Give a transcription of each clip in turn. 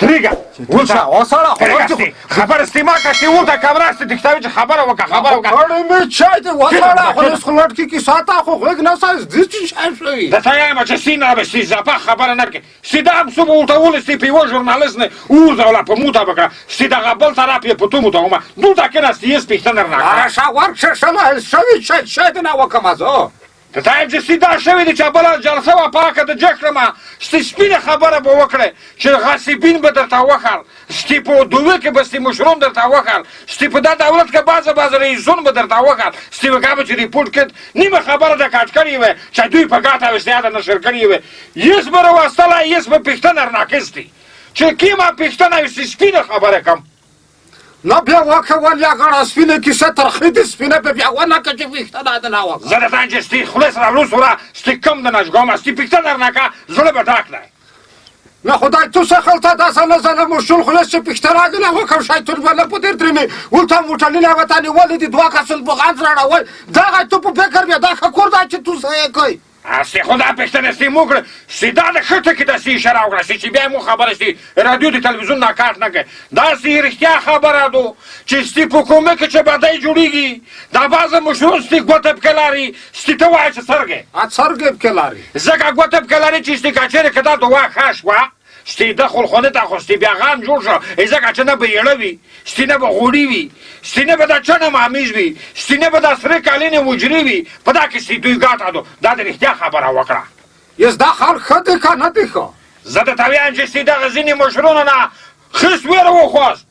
درېږه خبره ستی ما که ستی ولته کمره ستی تکتاوي چې خبره وکړه خبره وکړه غړی مې چای ته وسړه خو اوس خو لټکي کیسه ته خو غوږ نه ساز دې چې شای شوی درته وایم چې ستی نه به ستی زپه خبره نه کړې ستی دا هم څومره ورته ولستی په یوه ژورنالست نه ووځوله په موته وکړه ستی دغه بل طرف یې په تو موته ومه دلته کېناستې هېڅ پوښتنه رانه راشه ورشه شله شوي شای دې نه وکړم زه درته وایم چې ستی دا شوې دي چې بله جلسه وه پاکه د جګ کړمه ستی سپینه خبره به وکړې چې غاصبین به درته وخل ستی په دوه کې به ستی مشرون درته وخل ستی په دا دولت کې بعضه رئیسون به درته وخل ستی به کابه چې ریپورټ کړ نیمه خبره د کاټ کړې وې چې دوی په ګاټه او استیاده نشر کړې وې هېڅ به راوستلی هېڅ به پوښتنه راناخیستې چې کیمه پوښتنه وي سپینه خبره کم نه بیا وکول یا غړه سپینه کیسه ترخې دې سپینه به بیا ونه که چې پوښتنه دې نه وکړه زه درته وایم چې ستی خولې سره لوس وره ستی کم د نشګومه ستی پوښتنه رانکه زړه به ډاک دی نه خدای تو سخلتا داسه نزنه مشول خلاص پښترا دې نه وکم شایتون ولا پدر درمه ولته موټلینه وطن ولدي دوا کسل بغان زړه وای دا ته په فکر بیا دا خور دا چې تو سې کوي ستی خدا پښتنه ستی موږ ستی دا د خټه کې د ستی اشاره وکړه چې بیا مو خبره ستی رادیو د تلویزیون نه کاټ نه کوي دا ستی رښتیا خبره ده چې ستی په کومه کې چې بدای جوړیږي دا بعضه مشهور ستی ګوته پکې لاري ستی ته وایي چې سرګې سرګې پکې لاري ځکه ګوته پکې لاري چې ستی کچېرې که دا دوا خاش وه ستی دخل خونه ته خو ستی بیا غم جوړ شو ځکه چې نه به یړه وي ستی نه به غوړي وي ستی نه به دا چنه مامیز وي ستی نه به دا سرې کالینې مجري وي په دا کې ستی دوی ګاټه دو دا د رښتیا خبره وکړه یس دا خال ښه دی که نه دی ښه زه درته وایم چې ستی دغه ځینې مشرونو نه خس ویره وخواست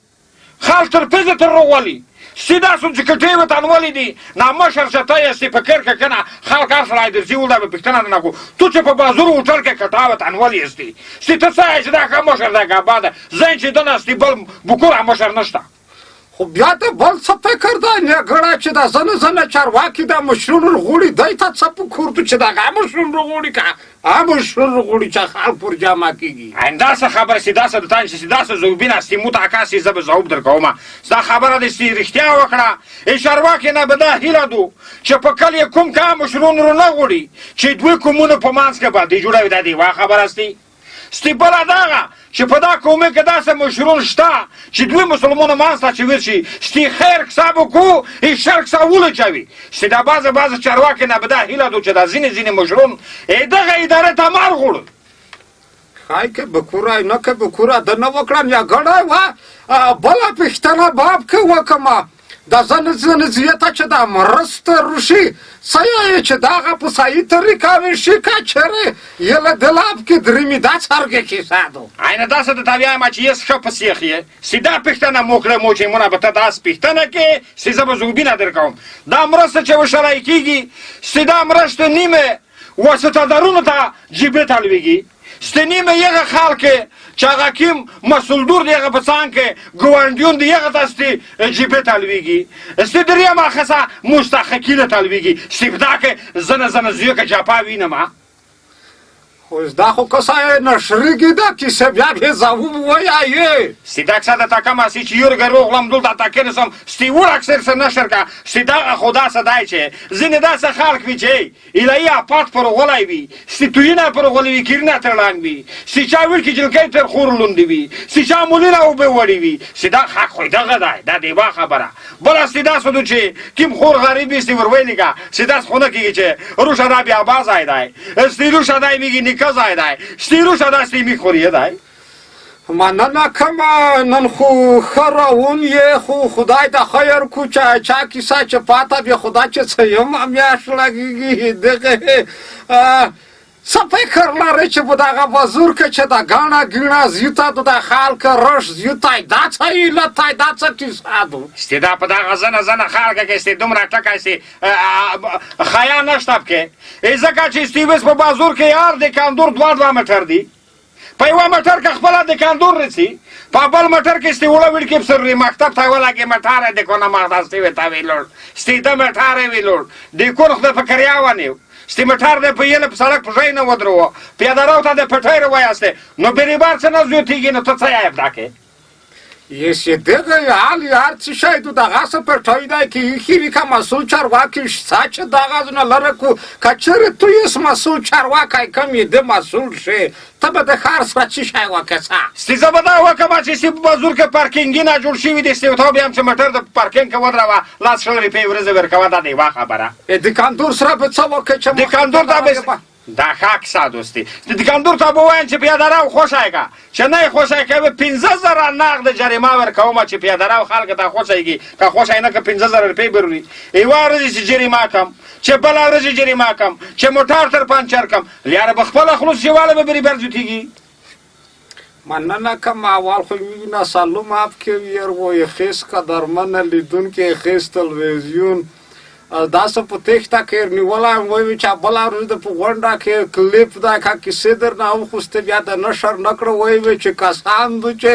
خال تر پزې تر روغولي ستی داسې چې کټې وطنولې دي نامشر چې ته یې ستی په کیر کې که نه خلک هر سړی درځي ولدا به پوښتنه نه کوو تو چې په بازور هوټل کې کټا وطنولې ستی ستی ته څه وایې چې دا ښه مشر دی که بده زه چې دنه ستی بل بکوره مشر نشته خو بیا ته بل څه فکر دی نیګړه چې دا زنه چارواکي دا مشرون غوړي دی ته څه په کورتو چې دغه مشرون غوړي که مشرون غوړي چې خلک پر جمع کېږي داسې خبره سي داسې د تانې چې داسې ذوبینه ستی متعکس زه به ځواب درکومه دا خبره دې ستی رښتیا وکړه چارواکي نه به دا هیله دو چې په کل یې کوم که مشرون رو نه غوړي چې دوی کومونه په منځ کې به دې جوړوي دا دیوه خبره ستی ستی بله دغه چې په دا قومه کې داسې مشرون شته چې دوی مسلمانو منځ ته چې ورشي ستی خیر کسه وکړو ای شر کسه ولچوي ستی دا بعضې چارواکي نه به دا هیله دو چې دا ځینې مشرون دغه ادارې ته مار غوړل ښایي که بکوره نه که بکوره ده نه وکړم یا ګړی وه بله پوښتنه باب کې وکړمه دا زنه زیاته چې دا مرسته روشي څه یې چې دغه په صحیح طریقه وشي که چېرې یله دلاب کې درېمي دا څرګې کیسه ده عینه داسې درته وایم چې یې ښه په سیخ یې سي دا پوښتنه مو کړې مو چې مونه به ته داسې پوښتنه کې سي زه به زوبینه درکوم دا مرسته چې وشرای کېږي سي دا مرسته نیمه واسطهدارونو ته جیبې ته لویږي سته نیمه یغه خلک چې هغه کیم مسؤلدور دی هغه په څنګ کې ګوانډیون دی هغه ته ستی جیبې ته لویږي سته درېیمه ښځه مستحقینه ته لویږي سي په دا کې زنه زویه که جاپا وینمه خو دا خو کسه یې نشریږي دا کیسه بیا بې ځواب ووایه ستی دا کیسه درته کومه سي چې یورګه روغلم دلته ته کېنستم ستی وړ اکثر څه نشر که ستی دغه خو داسې دی چې ځینې داسې خلک وي چې الهي اپات پر غولی وي ستی تویینه پر غولی وي کیرینه تر لاندې وي ستی چا ویلکې جلکۍ تر خور لوندې وي ستی چا مولینه اوبه وړې وي ستی دا حق خو دغه دی دا دیوه خبره بله ستی داسې دو چې کیم خور غریب وي ستی ورویلې که ستی داسې خو نه کېږي چې روشه دا بیا بازی دی ستی روشه دی میږي کزای دی ستی روشه دا ستی میخوریه دی مننه کومه نن خو ښه روون یې خو خدای ته خیر کو چې چا کیسه چې پاته بیا خدای چې څه یمه میاشت لګېږي دغه څه فکر لرئ چې په دغه بازور کې چې دا ګاڼه ګیڼه زیوته د خلک رش زیوتی دا څه علت دی دا څه کیسه ده ستی دا په دغه زنه خلکه کې ستی دومره ټکی سي خیا نشته پکې ځکه چې ستی اوس په بازور کې یار د کاندور دوه مټر دي په یوه مټر کې خپله د کاندور رسي په بل مټر کې ستی وړه ویل کې پسر مکتب ته ولګې مټاره د کونه مغدا ستی وې ته ویلوړ ستی ته مټاره ویلوړ د کور خدای فکریا ونیو ستی مټار دی په یله په سړک په ژی نه ودروه پیاده رو ته د پټۍ روایستی نو بېرېبار څه نه زیاتېږي نو ته څه عیب دا کې یه دقیقه حال یار چی شاید دغه څه پټوي دی که ایښي وي که مسئول چارواکي شته چې دغه نه لره کو که چېرې تو یې مسئول چارواکی کم یې د مسئول شې ته به د ښار سره څه شی وکړې څه ستې زه به دا وکړم چې ستې په بازور کې پارکینګونه جوړ شوي دي ستې ته بیا هم چې موټر د پارکینګ کې ودروه لاس شل روپۍ ورځې ورکوه دا د یوه خبره دکاندور سره به څه وکړې چې دکاندور ته به دا ښه کیسه دوستي دکاندور ته به ووایم چې پیاده رو خوښی که چې نه یې خوښی کوې به 15,000 نقد جریمه ورکوم چې پیاده رو خلکو ته خوښیږي که خوښی نه که 15,000 روپۍ به وروړي یوه ورځ چې جریمه کم چې بله ورځ جریمه کم چې موټر تر پنچر کم یاره به خپله خلوص یواله به بري برجوتېږي مننه کوم اول خو میبینه سلام اپ کې ویر وای خیس قدرمن لیدونکي خیس تلویزیون داسې په تېښته کې نیولی یم وایي چې بله ورځ د په غونډه کې کلیپ دا که کیسې درنه وخوستې بیا د نشر نه کړه وایي چې کسان دو چې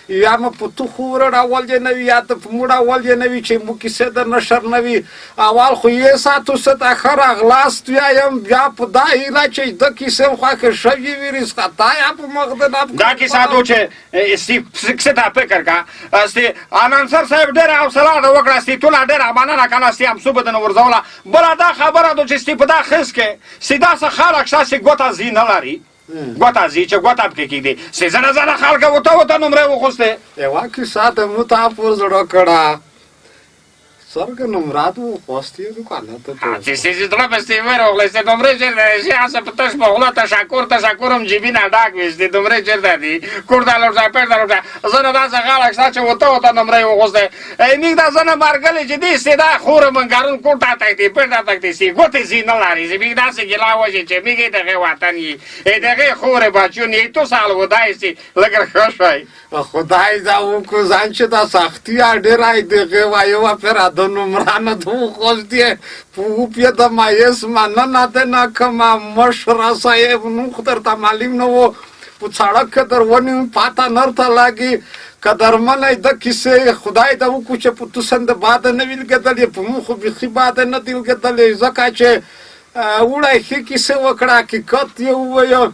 یا مو په توخو ورړول یې نه وي یا د په موړول یې نه وي چې مو کیسې د نشر نه وي اول خو یې ساتو څه ته ښه راغلاست وایم بیا په دا هیله چې د کیسې خواښې شوي وي رسختا یا په مخ د دا کیسه دو چې څه ته فکر کا انانسر صاحب ډېره حوصله وکړه ستې ټوله ډېره مننه کنه ستې هم صبح دنه ورځوله بله دا خبره ده چې ستې په دا خیز کې ستې داسې خلک شته چې ګوته ځي نه لري ګوته ځي چې ګوته پکې کېږدي ستې زنه زنه خلکه ورته نومرې وخوستې یوه کیسه ته مو تا پر زړه کړه څرنګه نمراد وخوستې دوکانه ته چې ستې زړه به ستې ورغلی ستې نومرې چېرته دي هسې په تش په خوله تشکر هم جیبونه ډک وي ستې نومرې چېرته دي کور ته لاړ شه پېټ ته لاړ شه زه نه داسې خلک شته چې ورته نومرې وخوستې نیک دا زه نه مرګلې چې دي ستې دا خوره منګارون کور ته تکتې پېټ ته تکتې ستې ګوتې ځي نه لري زه بیګ داسې ګیله وشي چې میږې دغې وطن یې دغې خورې بچون یې تو سال ودای ستې لږ ښه شوی خدای دا وکړو ځان چې دا سختي ډېره دغې وایو پره د نمرانه د وخوستې په وپیه د مایس مننه دې نه کومه مشره صاحب نوم خو درته معلوم نه و په سړک کې در ونیو پاته نرته لاګي قدرمنه د کیسې خدای دا وکړو چې په توسن د باده نه وي لګېدلې په موږ خو بیخي باده نه دي لګېدلې ځکه چې وړی ښې کیسې وکړه حقیقت یې ووایه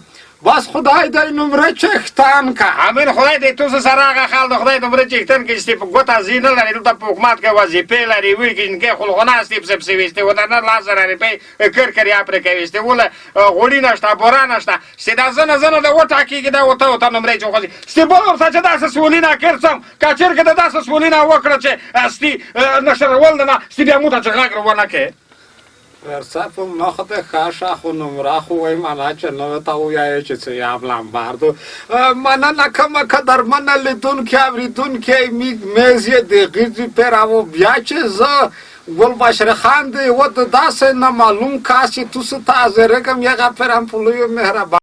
بس خدای دې نمره چښتن که امین خدای دې تو سره هغه خال د خدای نمره چښتن کې چې په ګوته ځي نه لري دلته په حکومت کې وظیفې لري وایي چې انکې خلغونه استې پسې پسې ویستې ودانه 10,000 روپۍ کرکریا پرې کوي استې وله غوړي نشته بوره نشته استې دا زنه د وټاکېږي دا ورته نمرې چې وخوځي استې بل ورته چې داسې سولینه کرڅم که چېرې د داسې سولینه وکړه چې استې نشرول نه استې بیا موته چې غږ ونه کړې ورڅه په مخ د ښه خو نمره خو وایي مانا چې نه ته ووایې چې څه یاب لامباردو مننه کومه قدرمنه لیدونکي اورېدونکي میز یې د غېږې پیراو بیا چې زه ګلبشر خان دی و د داسې نامعلوم کاس چې تو څه ته حاضرېږم یغه پیرم په لویو مهربان